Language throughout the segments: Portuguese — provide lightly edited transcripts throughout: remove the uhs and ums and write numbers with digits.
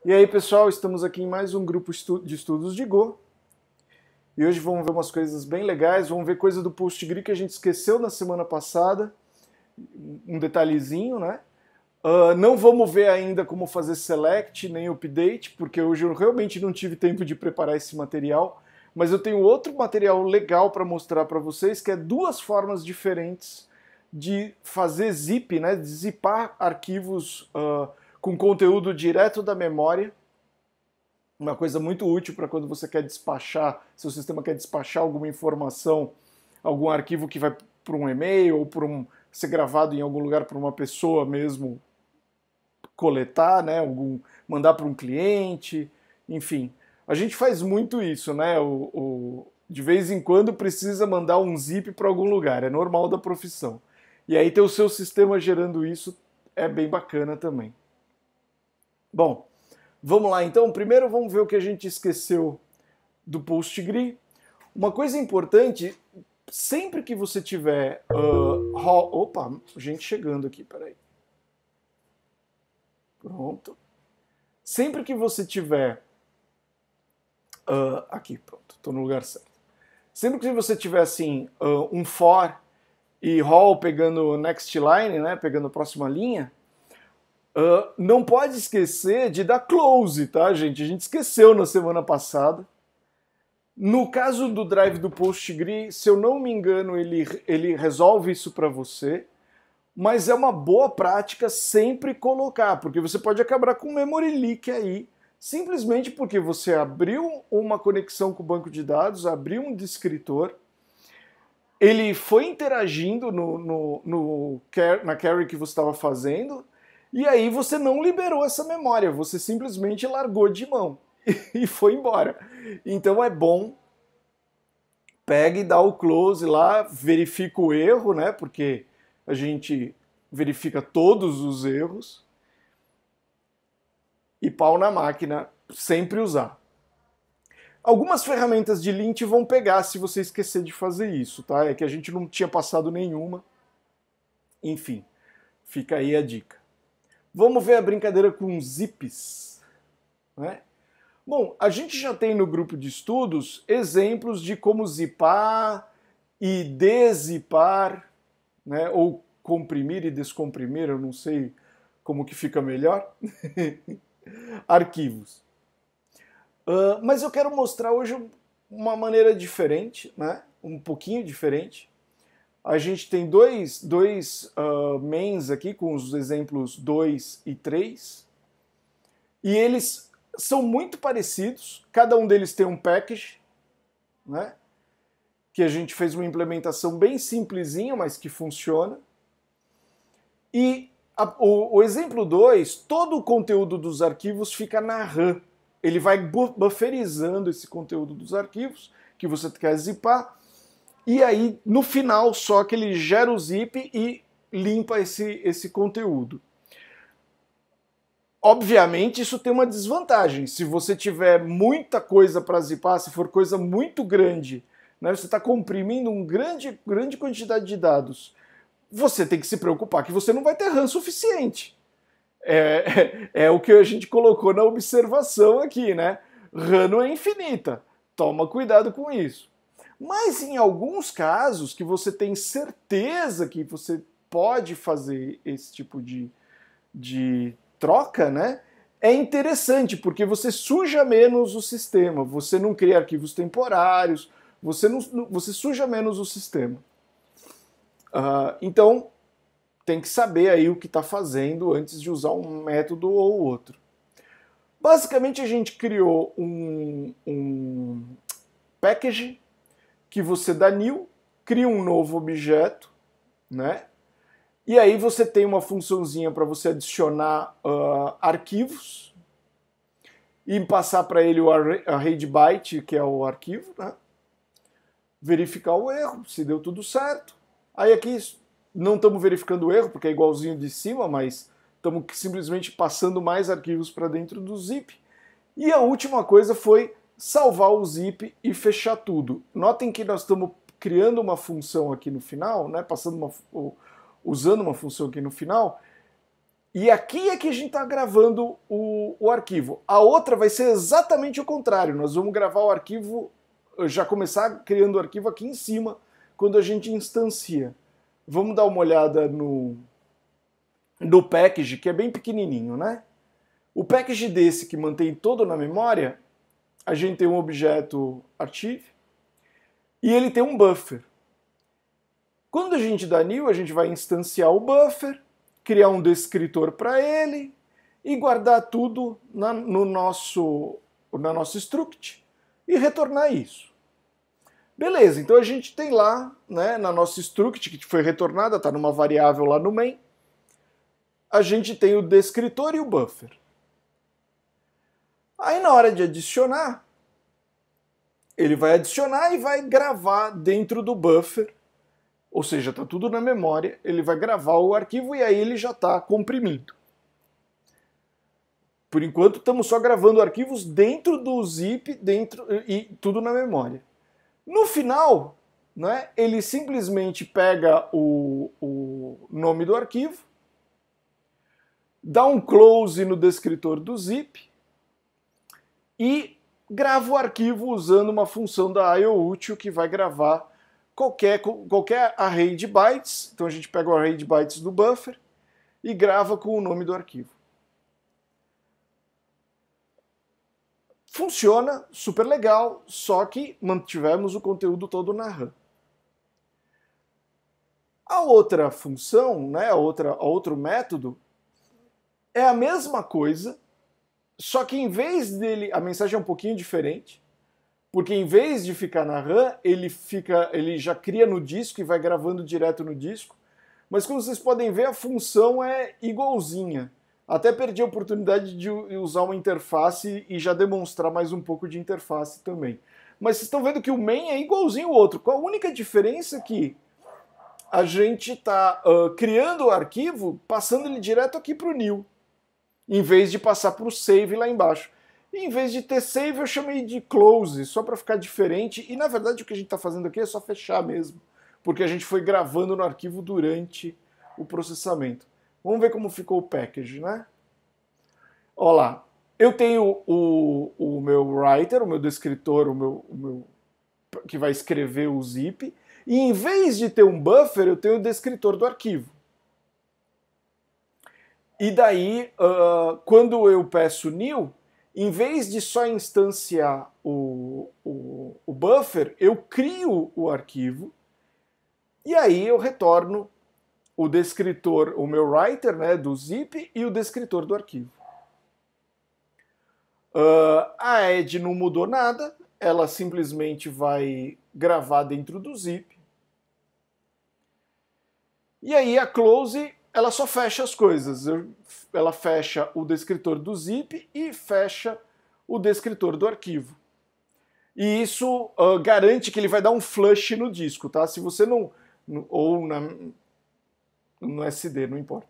E aí, pessoal, estamos aqui em mais um grupo de estudos de Go. E hoje vamos ver umas coisas bem legais, vamos ver coisa do PostgRE que a gente esqueceu na semana passada, um detalhezinho, né? Não vamos ver ainda como fazer select nem update, porque hoje eu realmente não tive tempo de preparar esse material, mas eu tenho outro material legal para mostrar para vocês, que é duas formas diferentes de fazer zip, né? De zipar arquivos com conteúdo direto da memória. Uma coisa muito útil para quando você quer despachar, seu sistema quer despachar alguma informação, algum arquivo que vai para um e-mail ou ser gravado em algum lugar para uma pessoa mesmo coletar, né? Mandar para um cliente, enfim. A gente faz muito isso, né? De vez em quando precisa mandar um zip para algum lugar, é normal da profissão. E aí ter o seu sistema gerando isso é bem bacana também. Bom, vamos lá então. Primeiro vamos ver o que a gente esqueceu do PostgRE. Uma coisa importante, sempre que você tiver opa, gente chegando aqui, peraí. Pronto. Sempre que você tiver aqui, pronto, estou no lugar certo. Sempre que você tiver assim um for e roll pegando next line, né, pegando a próxima linha, não pode esquecer de dar close, tá, gente? A gente esqueceu na semana passada. No caso do drive do PostgRE, se eu não me engano, ele resolve isso para você, mas é uma boa prática sempre colocar, porque você pode acabar com um memory leak aí, simplesmente porque você abriu uma conexão com o banco de dados, abriu um descritor, ele foi interagindo na carry que você estava fazendo, e aí você não liberou essa memória, você simplesmente largou de mão e foi embora. Então é bom, pega e dá o close lá, verifica o erro, né? Porque a gente verifica todos os erros e pau na máquina, sempre usar. Algumas ferramentas de lint vão pegar se você esquecer de fazer isso, tá? É que a gente não tinha passado nenhuma. Enfim, fica aí a dica. Vamos ver a brincadeira com zips, né? Bom, a gente já tem no grupo de estudos exemplos de como zipar e deszipar, né? Ou comprimir e descomprimir, eu não sei como que fica melhor, arquivos. Mas eu quero mostrar hoje uma maneira diferente, né? Um pouquinho diferente. A gente tem dois mains aqui com os exemplos 2 e 3. E eles são muito parecidos. Cada um deles tem um package, né? Que a gente fez uma implementação bem simplesinha, mas que funciona. E o exemplo 2, todo o conteúdo dos arquivos fica na RAM. Ele vai bufferizando esse conteúdo dos arquivos que você quer zipar. E aí, no final, só que ele gera o zip e limpa esse conteúdo. Obviamente, isso tem uma desvantagem. Se você tiver muita coisa para zipar, se for coisa muito grande, né, você está comprimindo uma grande quantidade de dados, você tem que se preocupar que você não vai ter RAM suficiente. É o que a gente colocou na observação aqui, né? RAM não é infinita. Toma cuidado com isso. Mas em alguns casos que você tem certeza que você pode fazer esse tipo de troca, né? É interessante porque você suja menos o sistema, você não cria arquivos temporários, você suja menos o sistema. Então tem que saber aí o que está fazendo antes de usar um método ou outro. Basicamente a gente criou um package que você dá new, cria um novo objeto, né? E aí você tem uma funçãozinha para você adicionar arquivos e passar para ele o array de byte, que é o arquivo, né? Verificar o erro, se deu tudo certo. Aí aqui não estamos verificando o erro, porque é igualzinho de cima, mas estamos simplesmente passando mais arquivos para dentro do zip. E a última coisa foi salvar o zip e fechar tudo. Notem que nós estamos criando uma função aqui no final, né? Usando uma função aqui no final, E aqui é que a gente está gravando o arquivo. A outra vai ser exatamente o contrário. Nós vamos gravar o arquivo, já começar criando o arquivo aqui em cima, quando a gente instancia. Vamos dar uma olhada no package, que é bem pequenininho, né? O package desse, que mantém todo na memória, a gente tem um objeto archive e ele tem um buffer. Quando a gente dá new, a gente vai instanciar o buffer, criar um descritor para ele e guardar tudo na nossa struct e retornar isso. Beleza, então a gente tem lá, né, na nossa struct, que foi retornada, está numa variável lá no main, a gente tem o descritor e o buffer. Aí na hora de adicionar, ele vai adicionar e vai gravar dentro do buffer, ou seja, está tudo na memória, ele vai gravar o arquivo e aí ele já está comprimido. Por enquanto estamos só gravando arquivos dentro do zip, e tudo na memória. No final, né, ele simplesmente pega o nome do arquivo, dá um close no descritor do zip e grava o arquivo usando uma função da IOUtil que vai gravar qualquer array de bytes. Então a gente pega o array de bytes do buffer e grava com o nome do arquivo. Funciona, super legal, só que mantivemos o conteúdo todo na RAM. A outra função, né, outro método, é a mesma coisa, só que em vez dele, a mensagem é um pouquinho diferente, porque em vez de ficar na RAM, ele já cria no disco e vai gravando direto no disco. Mas como vocês podem ver, a função é igualzinha. Até perdi a oportunidade de usar uma interface e já demonstrar mais um pouco de interface também. Mas vocês estão vendo que o main é igualzinho ao outro. Qual a única diferença é que a gente está criando o arquivo, passando ele direto aqui para o new, em vez de passar para o save lá embaixo. E em vez de ter save, eu chamei de close, só para ficar diferente. E na verdade o que a gente está fazendo aqui é só fechar mesmo, porque a gente foi gravando no arquivo durante o processamento. Vamos ver como ficou o package, né? Olha lá, eu tenho o meu writer, o meu descritor, o meu que vai escrever o zip, e em vez de ter um buffer, eu tenho o descritor do arquivo. E daí, quando eu peço new, em vez de só instanciar o buffer, eu crio o arquivo e aí eu retorno o descritor, o meu writer, né, do zip e o descritor do arquivo. A Ed não mudou nada, ela simplesmente vai gravar dentro do zip. E aí a close, ela só fecha as coisas. Ela fecha o descritor do zip e fecha o descritor do arquivo. E isso garante que ele vai dar um flush no disco, tá? Se você não... ou no SD, não importa.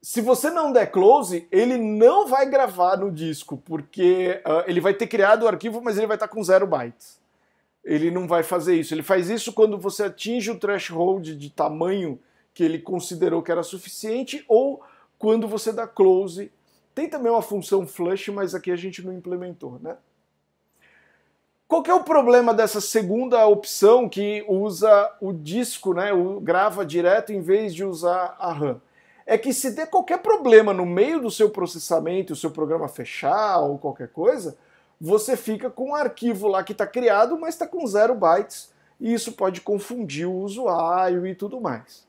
Se você não der close, ele não vai gravar no disco, porque ele vai ter criado o arquivo, mas ele vai estar com 0 bytes. Ele não vai fazer isso. Ele faz isso quando você atinge o threshold de tamanho que ele considerou que era suficiente, ou quando você dá close. Tem também uma função flush, mas aqui a gente não implementou, né? Qual que é o problema dessa segunda opção que usa o disco, né? Grava direto em vez de usar a RAM? É que se der qualquer problema no meio do seu processamento, o seu programa fechar ou qualquer coisa, você fica com um arquivo lá que está criado, mas está com 0 bytes, e isso pode confundir o usuário e tudo mais.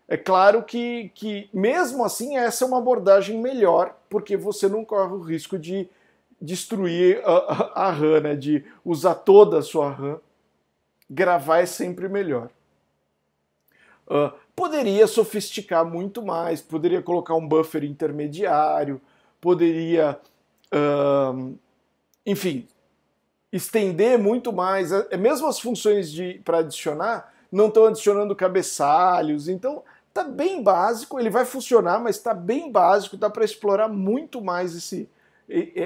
É claro que mesmo assim, essa é uma abordagem melhor, porque você não corre o risco de destruir a RAM, né? De usar toda a sua RAM. Gravar é sempre melhor. Poderia sofisticar muito mais, poderia colocar um buffer intermediário, poderia, enfim, estender muito mais. Mesmo as funções para adicionar não estão adicionando cabeçalhos, então está bem básico. Ele vai funcionar, mas está bem básico, dá para explorar muito mais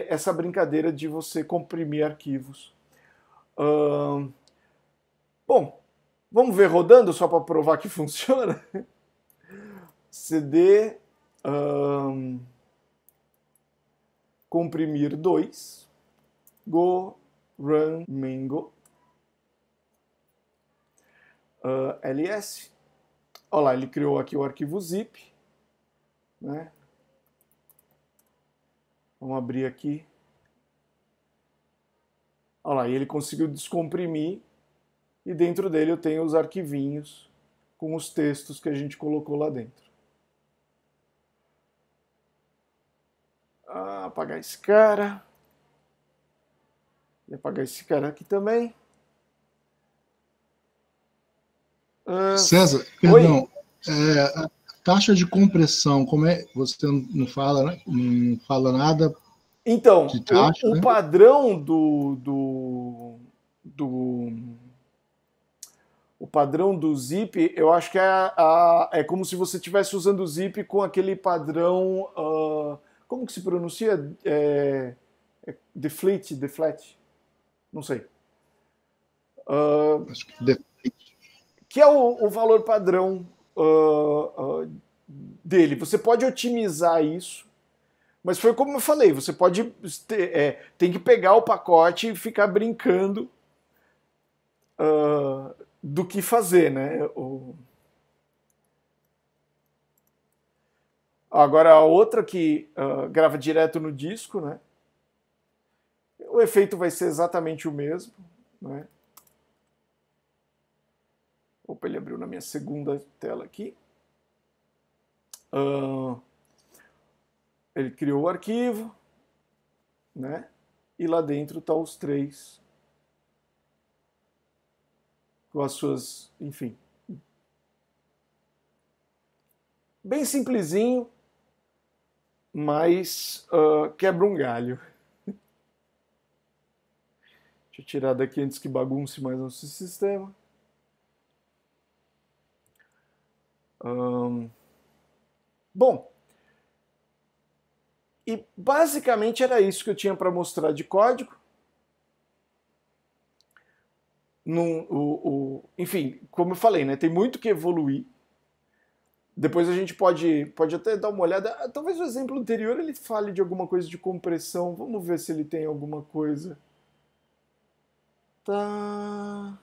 essa brincadeira de você comprimir arquivos. Bom, vamos ver rodando só para provar que funciona? cd comprimir 2, go run mango ls. Olha lá, ele criou aqui o arquivo zip, né? Vamos abrir aqui. Olha lá, e ele conseguiu descomprimir e dentro dele eu tenho os arquivinhos com os textos que a gente colocou lá dentro. Apagar esse cara. E apagar esse cara aqui também. César, perdão. A taxa de compressão, como é? Você não fala, né? Não fala nada. Então, de taxa, o né? padrão o padrão do zip, eu acho que é como se você estivesse usando o zip com aquele padrão. Como que se pronuncia? Deflate? Não sei. Acho que deflate. Que é o valor padrão dele. Você pode otimizar isso, mas foi como eu falei, você pode tem que pegar o pacote e ficar brincando do que fazer, né? Agora a outra que grava direto no disco, né? O efeito vai ser exatamente o mesmo, né? Opa, ele abriu na minha segunda tela aqui. Ele criou o arquivo, né? E lá dentro tá os 3 com as suas, enfim, bem simplesinho, mas quebra um galho. Deixa eu tirar daqui antes que bagunce mais nosso sistema. Bom, e basicamente era isso que eu tinha para mostrar de código. Enfim, como eu falei, né, tem muito que evoluir. Depois a gente pode até dar uma olhada. Talvez o exemplo anterior ele fale de alguma coisa de compressão. Vamos ver se ele tem alguma coisa. Tá.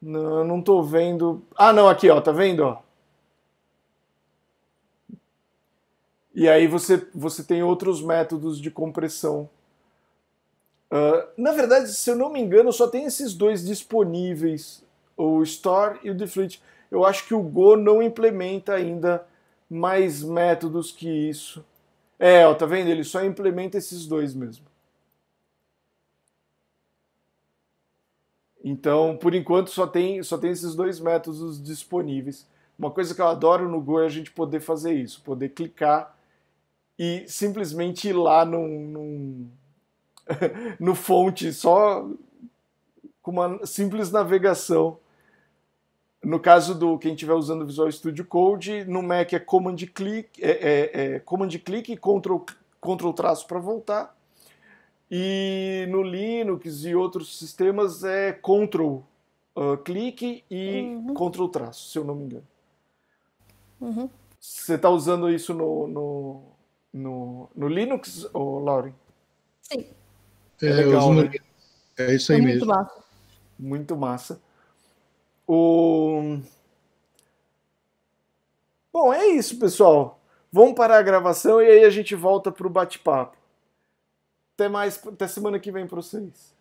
Não tô vendo. Não, aqui, ó, tá vendo? Ó? E aí você tem outros métodos de compressão. Na verdade, se eu não me engano, só tem esses 2 disponíveis, o Store e o Deflate. Eu acho que o Go não implementa ainda mais métodos que isso. Ó, tá vendo? Ele só implementa esses 2 mesmo. Então, por enquanto, só tem esses 2 métodos disponíveis. Uma coisa que eu adoro no Go é a gente poder fazer isso, poder clicar e simplesmente ir lá no fonte, só com uma simples navegação. No caso do quem estiver usando o Visual Studio Code, no Mac é Command Click, Command Click e Ctrl traço para voltar. E no Linux e outros sistemas é Ctrl clique e Ctrl traço, se eu não me engano. Você está usando isso no Linux, ou Lauren? Sim. É legal, né? É isso aí mesmo. Muito massa. Muito massa. Bom, é isso, pessoal. Vamos parar a gravação e aí a gente volta para o bate-papo. Até semana que vem para vocês.